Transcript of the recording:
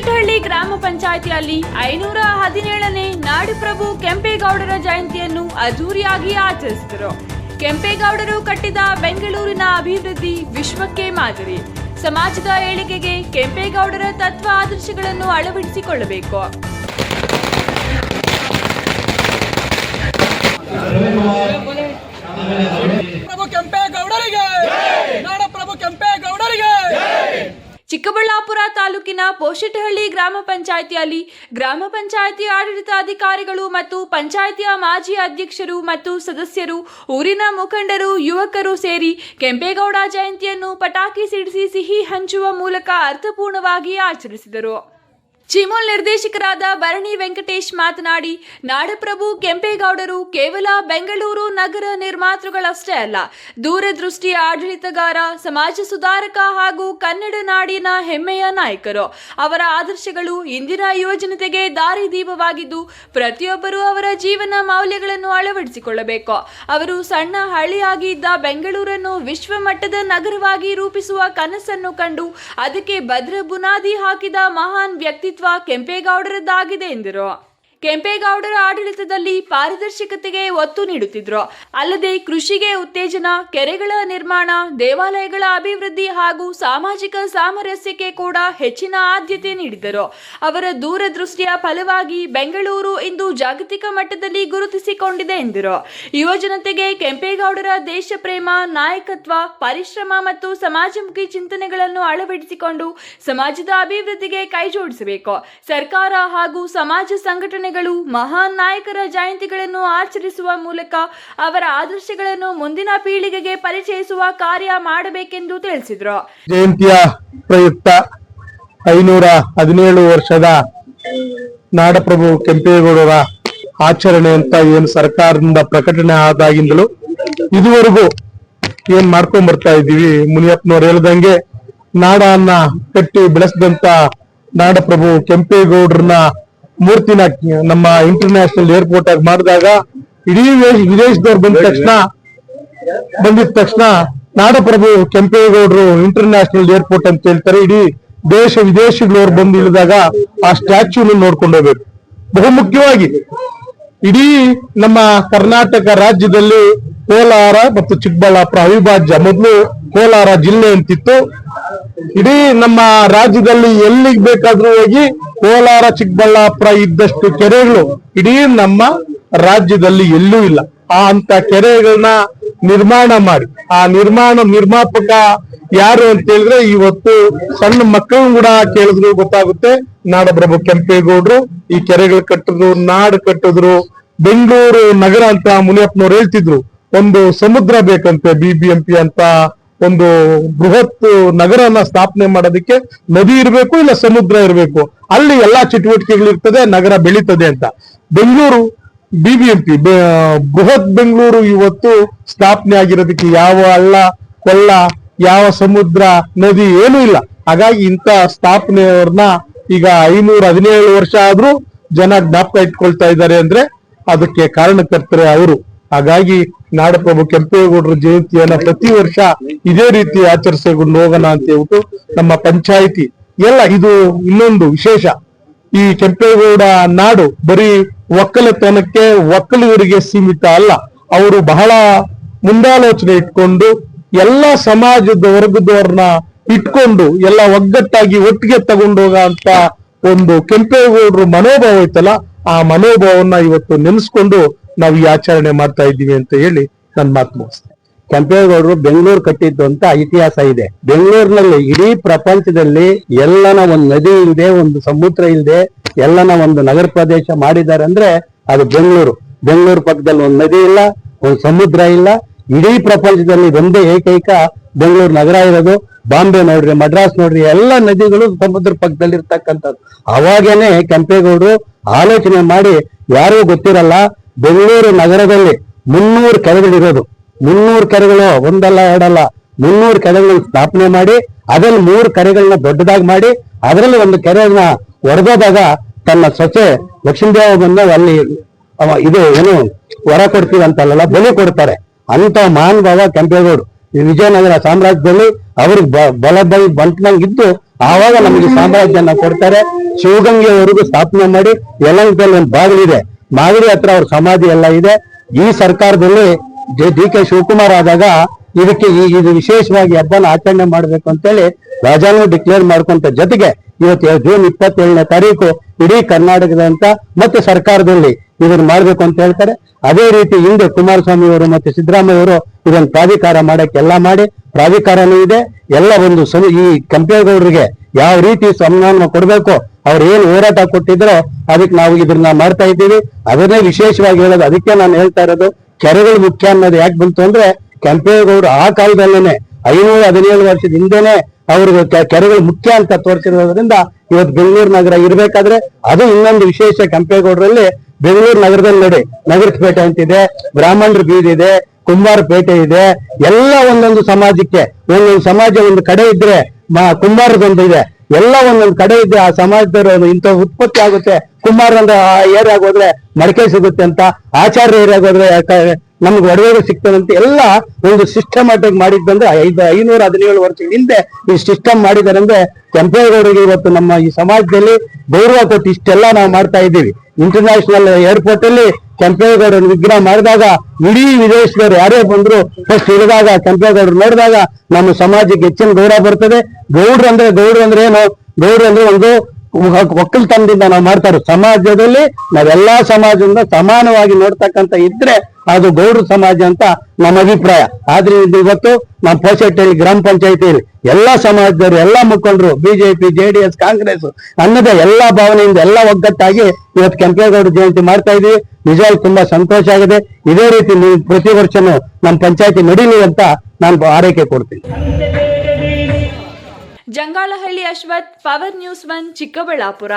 ಪೋಷಿಟಹಳ್ಳಿ ಗ್ರಾಮ ಪಂಚಾಯಿತಿಯಲ್ಲಿ 517ನೇ ನಾಡಪ್ರಭು ಕೆಂಪೇಗೌಡರ ಜಯಂತಿಯನ್ನು ಅದ್ದೂರಿಯಾಗಿ ಆಚರಿಸಿದರು. ಕೆಂಪೇಗೌಡರು ಕಟ್ಟಿದ ಬೆಂಗಳೂರಿನ ಅಭಿವೃದ್ಧಿ ವಿಶ್ವಕ್ಕೆ ಮಾದರಿ. ಸಮಾಜದ ಏಳಿಗೆಗೆ ಕೆಂಪೇಗೌಡರ ತತ್ವ ಆದರ್ಶಗಳನ್ನು ಅಳವಡಿಸಿಕೊಳ್ಳಬೇಕು. ಚಿಕ್ಕಬಳ್ಳಾಪುರ ತಾಲೂಕಿನ ಪೋಷಿಟಹಳ್ಳಿ ಗ್ರಾಮ ಪಂಚಾಯಿತಿಯಲ್ಲಿ ಗ್ರಾಮ ಪಂಚಾಯಿತಿ ಆಡಳಿತ ಅಧಿಕಾರಿಗಳು ಮತ್ತು ಪಂಚಾಯಿತಿಯ ಮಾಜಿ ಅಧ್ಯಕ್ಷರು ಮತ್ತು ಸದಸ್ಯರು, ಊರಿನ ಮುಖಂಡರು, ಯುವಕರು ಸೇರಿ ಕೆಂಪೇಗೌಡ ಜಯಂತಿಯನ್ನು ಪಟಾಕಿ ಸಿಡಿಸಿ ಸಿಹಿ ಹಂಚುವ ಮೂಲಕ ಅರ್ಥಪೂರ್ಣವಾಗಿ ಆಚರಿಸಿದರು. ಚಿಮುಲ್ ನಿರ್ದೇಶಕರಾದ ಭರಣಿ ವೆಂಕಟೇಶ್ ಮಾತನಾಡಿ, ನಾಡಪ್ರಭು ಕೆಂಪೇಗೌಡರು ಕೇವಲ ಬೆಂಗಳೂರು ನಗರ ನಿರ್ಮಾತೃಗಳಷ್ಟೇ ಅಲ್ಲ, ದೂರದೃಷ್ಟಿಯ ಆಡಳಿತಗಾರ, ಸಮಾಜ ಸುಧಾರಕ ಹಾಗೂ ಕನ್ನಡ ನಾಡಿನ ಹೆಮ್ಮೆಯ ನಾಯಕರು. ಅವರ ಆದರ್ಶಗಳು ಇಂದಿನ ಯುವಜನತೆಗೆ ದಾರಿದೀಪವಾಗಿದ್ದು, ಪ್ರತಿಯೊಬ್ಬರೂ ಅವರ ಜೀವನ ಮೌಲ್ಯಗಳನ್ನು ಅಳವಡಿಸಿಕೊಳ್ಳಬೇಕು. ಅವರು ಸಣ್ಣ ಹಳ್ಳಿಯಾಗಿ ಇದ್ದ ಬೆಂಗಳೂರನ್ನು ವಿಶ್ವಮಟ್ಟದ ನಗರವಾಗಿ ರೂಪಿಸುವ ಕನಸನ್ನು ಕಂಡು ಅದಕ್ಕೆ ಭದ್ರ ಬುನಾದಿ ಹಾಕಿದ ಮಹಾನ್ ವ್ಯಕ್ತಿತ್ವ ಕೆಂಪೇಗೌಡರದ್ದಾಗಿದೆ ಎಂದರು. ಕೆಂಪೇಗೌಡರ ಆಡಳಿತದಲ್ಲಿ ಪಾರದರ್ಶಕತೆಗೆ ಒತ್ತು ನೀಡುತ್ತಿದ್ದರು. ಅಲ್ಲದೆ ಕೃಷಿಗೆ ಉತ್ತೇಜನ, ಕೆರೆಗಳ ನಿರ್ಮಾಣ, ದೇವಾಲಯಗಳ ಅಭಿವೃದ್ಧಿ ಹಾಗೂ ಸಾಮಾಜಿಕ ಸಾಮರಸ್ಯಕ್ಕೆ ಕೂಡ ಹೆಚ್ಚಿನ ಆದ್ಯತೆ ನೀಡಿದರು. ಅವರ ದೂರದೃಷ್ಟಿಯ ಫಲವಾಗಿ ಬೆಂಗಳೂರು ಇಂದು ಜಾಗತಿಕ ಮಟ್ಟದಲ್ಲಿ ಗುರುತಿಸಿಕೊಂಡಿದೆ ಎಂದರು. ಯುವಜನತೆಗೆ ಕೆಂಪೇಗೌಡರ ದೇಶ ಪ್ರೇಮ, ನಾಯಕತ್ವ, ಪರಿಶ್ರಮ ಮತ್ತು ಸಮಾಜಮುಖಿ ಚಿಂತನೆಗಳನ್ನು ಅಳವಡಿಸಿಕೊಂಡು ಸಮಾಜದ ಅಭಿವೃದ್ಧಿಗೆ ಕೈಜೋಡಿಸಬೇಕು. ಸರ್ಕಾರ ಹಾಗೂ ಸಮಾಜ ಸಂಘಟನೆ ಮಹಾನ್ ನಾಯಕರ ಜಯಂತಿಗಳನ್ನು ಆಚರಿಸುವ ಮೂಲಕ ಅವರ ಆದರ್ಶಗಳನ್ನು ಮುಂದಿನ ಪೀಳಿಗೆಗೆ ಪರಿಚಯಿಸುವ ಕಾರ್ಯ ಮಾಡಬೇಕೆಂದು ತಿಳಿಸಿದರು. ಜಯಂತಿಯ ಪ್ರಯುಕ್ತ 517 ವರ್ಷದ ನಾಡಪ್ರಭು ಕೆಂಪೇಗೌಡರ ಆಚರಣೆ ಅಂತ ಏನು ಸರ್ಕಾರದಿಂದ ಪ್ರಕಟಣೆ ಆದಾಗಿಂದಲೂ ಇದುವರೆಗೂ ಏನ್ ಮಾಡ್ಕೊಂಡ್ ಬರ್ತಾ ಇದ್ದೀವಿ. ಮುನಿಯಪ್ಪನವ್ರು ಹೇಳ್ದಂಗೆ ನಾಡನ್ನ ಕಟ್ಟಿ ಬೆಳೆಸಿದಂತ ನಾಡಪ್ರಭು ಕೆಂಪೇಗೌಡರನ್ನ ಮೂರ್ತಿನ ನಮ್ಮ ಇಂಟರ್ನ್ಯಾಷನಲ್ ಏರ್ಪೋರ್ಟ್ ಆಗಿ ಮಾಡಿದಾಗ ಇಡೀ ವಿದೇಶದವ್ರು ಬಂದಿದ ತಕ್ಷಣ ನಾಡಪ್ರಭು ಕೆಂಪೇಗೌಡರು ಇಂಟರ್ನ್ಯಾಷನಲ್ ಏರ್ಪೋರ್ಟ್ ಅಂತ ಹೇಳ್ತಾರೆ. ಇಡೀ ದೇಶ ವಿದೇಶಗಳವ್ರು ಬಂದು ಇಳಿದಾಗ ಆ ಸ್ಟ್ಯಾಚ್ಯೂನ ನೋಡ್ಕೊಂಡು ಹೋಗ್ಬೇಕು. ಬಹುಮುಖ್ಯವಾಗಿ ಇಡೀ ನಮ್ಮ ಕರ್ನಾಟಕ ರಾಜ್ಯದಲ್ಲಿ ಕೋಲಾರ ಮತ್ತು ಚಿಕ್ಕಬಳ್ಳಾಪುರ ಅವಿಭಾಜ್ಯ. ಮೊದಲು ಕೋಲಾರ ಜಿಲ್ಲೆ ಅಂತಿತ್ತು. ಇಡೀ ನಮ್ಮ ರಾಜ್ಯದಲ್ಲಿ ಎಲ್ಲಿಗೆ ಬೇಕಾದ್ರೂ ಹೋಗಿ ಕೋಲಾರ, ಚಿಕ್ಕಬಳ್ಳಾಪುರ ಇದ್ದಷ್ಟು ಕೆರೆಗಳು ಇಡೀ ನಮ್ಮ ರಾಜ್ಯದಲ್ಲಿ ಎಲ್ಲೂ ಇಲ್ಲ. ಅಂತ ಕೆರೆಗಳನ್ನ ನಿರ್ಮಾಣ ಮಾಡಿ ಆ ನಿರ್ಮಾಪಕ ಯಾರು ಅಂತ ಹೇಳಿದ್ರೆ ಇವತ್ತು ಸಣ್ಣ ಮಕ್ಕಳು ಕೂಡ ಕೇಳಿದ್ರು ಗೊತ್ತಾಗುತ್ತೆ. ನಾಡಪ್ರಭು ಕೆಂಪೇಗೌಡರು ಈ ಕೆರೆಗಳು ಕಟ್ಟಿದ್ರು, ನಾಡು ಕಟ್ಟಿದ್ರು. ಬೆಂಗಳೂರು ನಗರ ಅಂತ ಮುನಿಯಪ್ಪನವ್ರು ಹೇಳ್ತಿದ್ರು. ಒಂದು ಸಮುದ್ರ ಬೇಕಂತೆ, BBMP ಅಂತ ಒಂದು ಬೃಹತ್ ನಗರನ ಸ್ಥಾಪನೆ ಮಾಡೋದಕ್ಕೆ ನದಿ ಇರಬೇಕು, ಇಲ್ಲ ಸಮುದ್ರ ಇರಬೇಕು. ಅಲ್ಲಿ ಎಲ್ಲಾ ಚಟುವಟಿಕೆಗಳು ಇರ್ತದೆ, ನಗರ ಬೆಳೀತದೆ ಅಂತ. ಬೆಂಗಳೂರು BBMP ಬೃಹತ್ ಬೆಂಗಳೂರು ಇವತ್ತು ಸ್ಥಾಪನೆ ಆಗಿರೋದಕ್ಕೆ ಯಾವ ಹಳ್ಳ ಕೊಳ್ಳ, ಯಾವ ಸಮುದ್ರ, ನದಿ ಏನೂ ಇಲ್ಲ. ಹಾಗಾಗಿ ಇಂಥ ಸ್ಥಾಪನೆಯವ್ರನ್ನ ಈಗ 517 ವರ್ಷ ಆದ್ರೂ ಜನ ಜ್ಞಾಪಕ ಇಟ್ಕೊಳ್ತಾ ಇದ್ದಾರೆ ಅಂದ್ರೆ ಅದಕ್ಕೆ ಕಾರಣಕರ್ತರೆ ಅವರು. ಹಾಗಾಗಿ ನಾಡಪ್ರಭು ಕೆಂಪೇಗೌಡರ ಜಯಂತಿಯನ್ನ ಪ್ರತಿ ವರ್ಷ ಇದೇ ರೀತಿ ಆಚರಿಸಿಕೊಂಡು ಹೋಗೋಣ ಅಂತ ಹೇಳ್ಬಿಟ್ಟು ನಮ್ಮ ಪಂಚಾಯಿತಿ ಎಲ್ಲ. ಇದು ಇನ್ನೊಂದು ವಿಶೇಷ, ಈ ಕೆಂಪೇಗೌಡ ನಾಡು ಬರೀ ಒಕ್ಕಲತನಕ್ಕೆ, ಒಕ್ಕಲಿಗರಿಗೆ ಸೀಮಿತ ಅಲ್ಲ. ಅವರು ಬಹಳ ಮುಂದಾಲೋಚನೆ ಇಟ್ಕೊಂಡು ಎಲ್ಲ ಸಮಾಜದ ವರ್ಗದವ್ರನ್ನ ಇಟ್ಕೊಂಡು ಎಲ್ಲ ಒಗ್ಗಟ್ಟಾಗಿ ಒಟ್ಟಿಗೆ ತಗೊಂಡು ಹೋಗ ಅಂತ ಒಂದು ಕೆಂಪೇಗೌಡರು ಮನೋಭಾವ ಐತಲ್ಲ, ಆ ಮನೋಭಾವನ ಇವತ್ತು ನೆನೆಸ್ಕೊಂಡು ನಾವು ಈ ಆಚರಣೆ ಮಾಡ್ತಾ ಇದ್ದೀವಿ ಅಂತ ಹೇಳಿ ನನ್ನ ಮಾತು ಮುಗಿಸ್ತೇನೆ. ಕೆಂಪೇಗೌಡರು ಬೆಂಗಳೂರು ಕಟ್ಟಿದ್ದು ಅಂತ ಇತಿಹಾಸ ಇದೆ. ಬೆಂಗಳೂರಿನಲ್ಲಿ ಇಡೀ ಪ್ರಪಂಚದಲ್ಲಿ ಎಲ್ಲನ ಒಂದು ನದಿ ಇಲ್ಲದೆ, ಒಂದು ಸಮುದ್ರ ಇಲ್ಲದೆ, ಎಲ್ಲನ ಒಂದು ನಗರ ಪ್ರದೇಶ ಮಾಡಿದ್ದಾರೆ ಅಂದ್ರೆ ಅದು ಬೆಂಗಳೂರು. ಬೆಂಗಳೂರು ಪಕ್ಕದಲ್ಲಿ ಒಂದು ನದಿ ಇಲ್ಲ, ಒಂದು ಸಮುದ್ರ ಇಲ್ಲ. ಇಡೀ ಪ್ರಪಂಚದಲ್ಲಿ ಒಂದೇ ಏಕೈಕ ಬೆಂಗಳೂರು ನಗರ ಇರೋದು. ಬಾಂಬೆ ನೋಡ್ರಿ, ಮದ್ರಾಸ್ ನೋಡ್ರಿ, ಎಲ್ಲ ನದಿಗಳು ಸಮುದ್ರ ಪಕ್ಕದಲ್ಲಿ ಇರ್ತಕ್ಕಂಥದ್ದು. ಅವಾಗೇನೆ ಕೆಂಪೇಗೌಡರು ಆಲೋಚನೆ ಮಾಡಿ, ಯಾರಿಗೂ ಗೊತ್ತಿರಲ್ಲ, ಬೆಂಗಳೂರು ನಗರದಲ್ಲಿ 300 ಕೆರೆಗಳಿರೋದು. 300 ಕೆರೆಗಳು ಒಂದಲ್ಲ ಎರಡಲ್ಲ, 300 ಕೆರೆಗಳನ್ನ ಸ್ಥಾಪನೆ ಮಾಡಿ ಅದ್ರಲ್ಲಿ 3 ಕೆರೆಗಳನ್ನ ದೊಡ್ಡದಾಗಿ ಮಾಡಿ ಅದರಲ್ಲಿ ಒಂದು ಕೆರೆಯನ್ನ ಒಡೆದಾಗ ತನ್ನ ಸೊಸೆ ಲಕ್ಷ್ಮೀದೇವ ಬಂದ ಅಲ್ಲಿ ಇದು ಏನು ವರ ಕೊಡ್ತೀವಿ ಅಂತಲ್ಲ, ಬಲಿ ಕೊಡ್ತಾರೆ. ಅಂತ ಮಹಾನ್ ಭಾವ ಕೆಂಪೇಗೌಡರು. ಈ ವಿಜಯನಗರ ಸಾಮ್ರಾಜ್ಯದಲ್ಲಿ ಅವ್ರಿಗೆ ಬಂಟ್ನಂಗಿದ್ದು ಆವಾಗ ನಮಗೆ ಸಾಮ್ರಾಜ್ಯನ ಕೊಡ್ತಾರೆ. ಶಿವಗಂಗೆವರೆಗೂ ಸ್ಥಾಪನೆ ಮಾಡಿ ಯಲಹಂಕದಲ್ಲಿ ಒಂದು ಬಾಗಿಲಿದೆ, ಮಾಗಡಿ ಹತ್ರ ಅವ್ರ ಸಮಾಧಿ ಎಲ್ಲ ಇದೆ. ಈ ಸರ್ಕಾರದಲ್ಲಿ ಡಿ ಕೆ ಶಿವಕುಮಾರ್ ಆದಾಗ ಇದಕ್ಕೆ ಇದು ವಿಶೇಷವಾಗಿ ಹಬ್ಬನ ಆಚರಣೆ ಮಾಡ್ಬೇಕು ಅಂತೇಳಿ ರಾಜಾನು ಡಿಕ್ಲೇರ್ ಮಾಡ್ಕೊಂತ ಜೊತೆಗೆ ಇವತ್ತು ಜೂನ್ 27ನೇ ತಾರೀಕು ಇಡೀ ಕರ್ನಾಟಕದಂತ ಮತ್ತೆ ಸರ್ಕಾರದಲ್ಲಿ ಇದನ್ನ ಮಾಡ್ಬೇಕು ಅಂತ ಹೇಳ್ತಾರೆ. ಅದೇ ರೀತಿ ಹಿಂದೆ ಕುಮಾರಸ್ವಾಮಿ ಅವರು ಮತ್ತೆ ಸಿದ್ದರಾಮಯ್ಯ ಅವರು ಇದನ್ನ ಪ್ರಾಧಿಕಾರ ಮಾಡಕ್ಕೆ ಎಲ್ಲ ಮಾಡಿ, ಪ್ರಾಧಿಕಾರನೂ ಇದೆ. ಎಲ್ಲ ಒಂದು ಈ ಕೆಂಪೇಗೌಡರಿಗೆ ಯಾವ ರೀತಿ ಸನ್ಮಾನ ಕೊಡ್ಬೇಕು, ಅವ್ರು ಏನು ಹೋರಾಟ ಕೊಟ್ಟಿದ್ರೋ ಅದಕ್ಕೆ ನಾವು ಇದನ್ನ ಮಾಡ್ತಾ ಇದ್ದೀವಿ. ಅದನ್ನೇ ವಿಶೇಷವಾಗಿ ಹೇಳೋದು. ಅದಕ್ಕೆ ನಾನು ಹೇಳ್ತಾ ಇರೋದು, ಕೆರೆಗಳು ಮುಖ್ಯ ಅನ್ನೋದು ಯಾಕೆ ಬಂತು ಅಂದ್ರೆ, ಕೆಂಪೇಗೌಡರು ಆ ಕಾಲದಲ್ಲೇನೆ 517 ವರ್ಷದ ಹಿಂದೆನೆ ಅವ್ರಿಗೆ ಕೆರೆಗಳು ಮುಖ್ಯ ಅಂತ ತೋರಿಸಿರೋದ್ರಿಂದ ಇವತ್ತು ಬೆಂಗಳೂರು ನಗರ ಇರ್ಬೇಕಾದ್ರೆ ಅದು ಇನ್ನೊಂದು ವಿಶೇಷ. ಕೆಂಪೇಗೌಡರಲ್ಲಿ ಬೆಂಗಳೂರು ನಗರದಲ್ಲಿ ನೋಡಿ ನಗರಪೇಟೆ ಅಂತಿದೆ, ಬ್ರಾಹ್ಮಣರ ಬೀದಿ ಇದೆ, ಕುಂಬಾರ ಪೇಟೆ ಇದೆ. ಎಲ್ಲ ಒಂದೊಂದು ಸಮಾಜಕ್ಕೆ ಒಂದೊಂದು ಸಮಾಜ ಒಂದು ಕಡೆ ಇದ್ರೆ ಕುಂಬಾರದೊಂದು ಇದೆ. ಎಲ್ಲ ಒಂದೊಂದು ಕಡೆ ಇದ್ರೆ ಆ ಸಮಾಜದವರು ಇಂಥ ಉತ್ಪತ್ತಿ ಆಗುತ್ತೆ. ಕುಂಬಾರ ಅಂದ್ರೆ ಆ ಏರಿಯಾಗ ಹೋದ್ರೆ ಮಡಿಕೆ ಸಿಗುತ್ತೆ ಅಂತ, ಆಚಾರ್ಯ ಏರಿಯಾಗ ಹೋದ್ರೆ ನಮ್ಗೆ ಒಡವೆಗಳು ಸಿಗ್ತದಂತೆ. ಎಲ್ಲ ಒಂದು ಸಿಸ್ಟಮ್ಯಾಟಿಕ್ ಮಾಡಿದ್ದಂದ್ರೆ 517 ವರ್ಷಗಳ ಹಿಂದೆ ಈ ಸಿಸ್ಟಮ್ ಮಾಡಿದಾರೆ. ಅಂದ್ರೆ ಕೆಂಪೇಗೌಡರಿಗೆ ಇವತ್ತು ನಮ್ಮ ಈ ಸಮಾಜದಲ್ಲಿ ಗೌರವ ಕೊಟ್ಟು ಇಷ್ಟೆಲ್ಲ ನಾವು ಮಾಡ್ತಾ ಇದ್ದೀವಿ. ಇಂಟರ್ನ್ಯಾಷನಲ್ ಏರ್ಪೋರ್ಟ್ ಅಲ್ಲಿ ಕೆಂಪೇಗೌಡರ ವಿಗ್ರಹ ಮಾಡಿದಾಗ ಇಡೀ ವಿದೇಶದವರು ಯಾರೇ ಬಂದ್ರು ಫಸ್ಟ್ ಇಳಿದಾಗ ಕೆಂಪೇಗೌಡರು ನೋಡಿದಾಗ ನಮ್ಮ ಸಮಾಜಕ್ಕೆ ಹೆಚ್ಚಿನ ಗೌರವ ಬರ್ತದೆ. ಗೌಡ್ರು ಅಂದ್ರೆ ಏನು, ಗೌಡ್ರು ಅಂದ್ರೆ ಒಂದು ಒಕ್ಕಲ್ತನದಿಂದ ನಾವು ಮಾಡ್ತಾರೆ. ಸಮಾಜದಲ್ಲಿ ನಾವೆಲ್ಲಾ ಸಮಾಜದಿಂದ ಸಮಾನವಾಗಿ ನೋಡ್ತಕ್ಕಂತ ಇದ್ರೆ ಅದು ಗೌಡ್ರ ಸಮಾಜ ಅಂತ ನಮ್ಮ ಅಭಿಪ್ರಾಯ. ಆದ್ರೆ ಇವತ್ತು ನಮ್ಮ ಪೋಸೆಟ್ಟಲ್ಲಿ ಗ್ರಾಮ ಪಂಚಾಯತಿಯಲ್ಲಿ ಎಲ್ಲಾ ಸಮಾಜದವರು, ಎಲ್ಲಾ ಮುಖಂಡರು, ಬಿಜೆಪಿ, JDS, ಕಾಂಗ್ರೆಸ್ ಅನ್ನದ ಎಲ್ಲಾ ಭಾವನೆಯಿಂದ ಎಲ್ಲ ಒಗ್ಗಟ್ಟಾಗಿ ಇವತ್ತು ಕೆಂಪೇಗೌಡ ಜಯಂತಿ ಮಾಡ್ತಾ ಇದೀವಿ. ನಿಜವಾಗಿ ತುಂಬಾ ಸಂತೋಷ ಆಗಿದೆ. ಇದೇ ರೀತಿ ನೀವು ಪ್ರತಿ ವರ್ಷನೂ ನಮ್ಮ ಪಂಚಾಯತಿ ನಡೀಲಿ ಅಂತ ನಾನು ಆರೈಕೆ ಕೊಡ್ತೀನಿ. ಜಂಗಾಳಹಳ್ಳಿ ಅಶ್ವಥ್, ಪವರ್ ನ್ಯೂಸ್ 1, ಚಿಕ್ಕಬಳ್ಳಾಪುರ.